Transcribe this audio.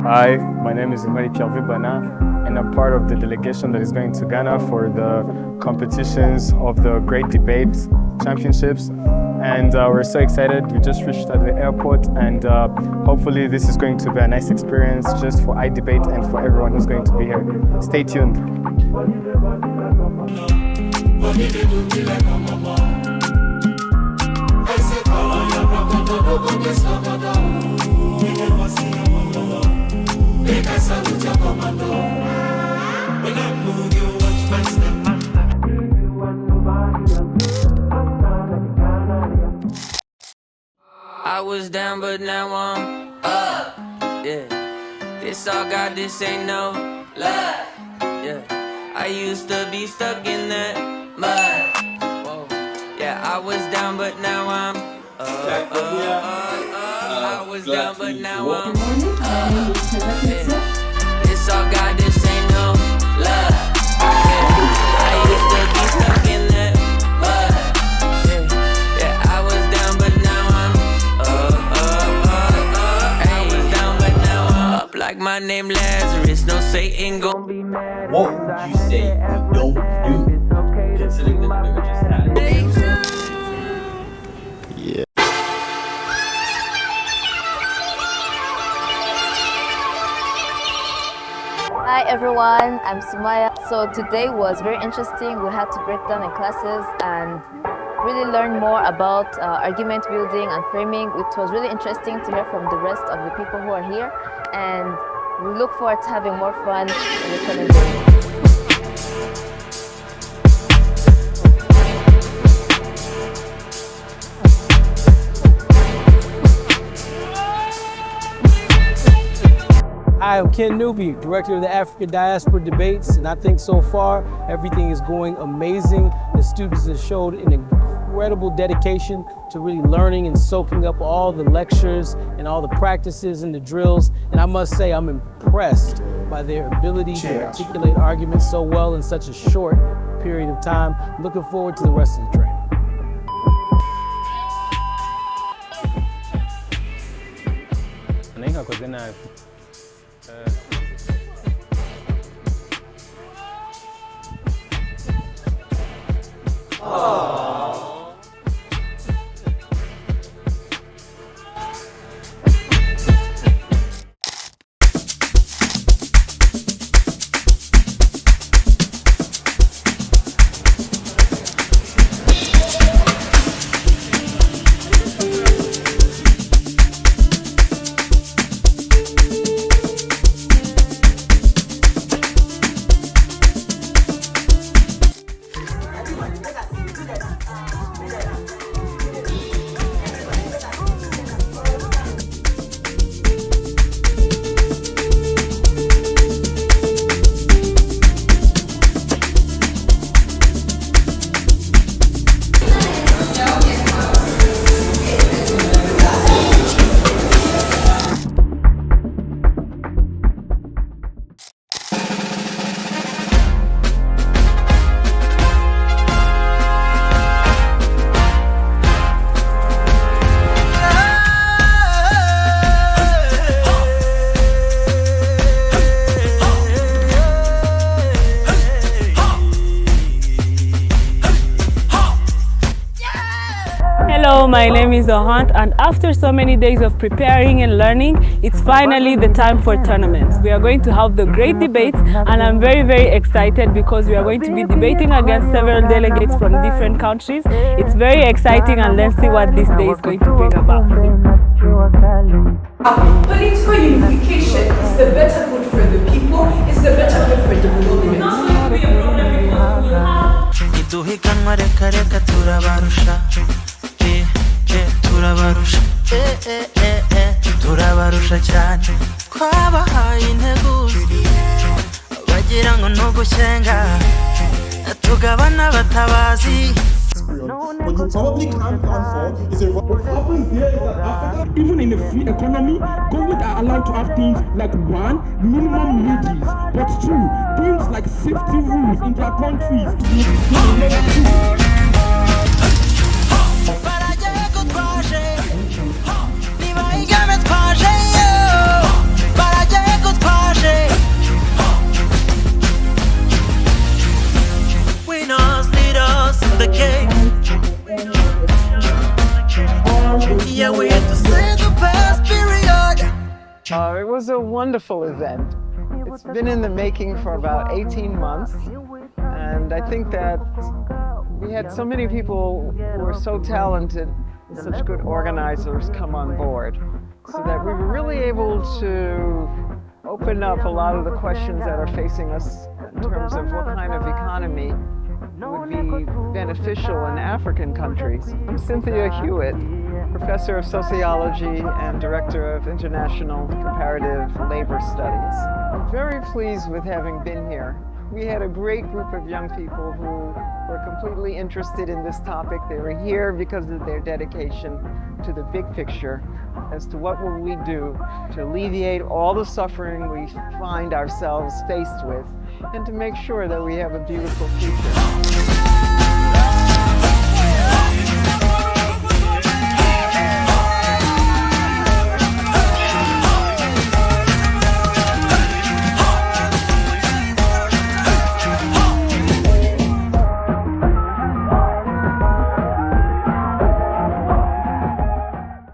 Hi, my name is Imari Bana, and I'm part of the delegation that is going to Ghana for the competitions of the Great Debates Championships. And we're so excited. We just reached at the airport, and hopefully this is going to be a nice experience just for iDebate and for everyone who's going to be here. Stay tuned. I was down, but now I'm up. Yeah, this all God, this ain't no luck. Yeah, I used to be stuck in that mud. Whoa. Yeah, I was down, but now I'm up. I was down, but now I'm up. Yeah, this all God, this ain't no luck. Yeah, I used to be stuck in that mud. Yeah, I was down, but now I'm like my name Lazarus, no Satan gon' be mad. What would you say you don't do, considering the debate we just had? Yeah. Hi everyone, I'm Sumaya. So today was very interesting. We had to break down in classes and really learn more about argument building and framing. It was really interesting to hear from the rest of the people who are here, and we look forward to having more fun in the coming days. Hi, I'm Ken Newby, Director of the Africa Diaspora Debates, and I think so far everything is going amazing. The students have showed an incredible dedication to really learning and soaking up all the lectures and all the practices and the drills, and I must say I'm impressed by their ability to articulate arguments so well in such a short period of time. Looking forward to the rest of the training. Hello, my name is Ohant, and after so many days of preparing and learning, it's finally the time for tournaments. We are going to have the great debates, and I'm very, very excited because we are going to be debating against several delegates from different countries. It's very exciting, and let's see what this day is going to bring about. Political unification is the better good for the people, it's the better good for development. Not going to be a problem because we have turabarusha cyane twabahaye integuza bagira ngo no gusenga tugabana batabazi. What you probably can't plan for is what happens here is that Africa, even in a free economy, government are allowed to have things like one, minimum wages, but two, things like safety rules in their countries. yeah, we're here to say the past period. It was a wonderful event. It's been in the making for about 18 months, and I think that we had so many people who were so talented and such good organizers come on board, so that we were really able to open up a lot of the questions that are facing us in terms of what kind of economy would be beneficial in African countries. I'm Cynthia Hewitt, professor of sociology and director of international comparative labor studies. I'm very pleased with having been here. We had a great group of young people who were completely interested in this topic. They were here because of their dedication to the big picture as to what will we do to alleviate all the suffering we find ourselves faced with and to make sure that we have a beautiful future.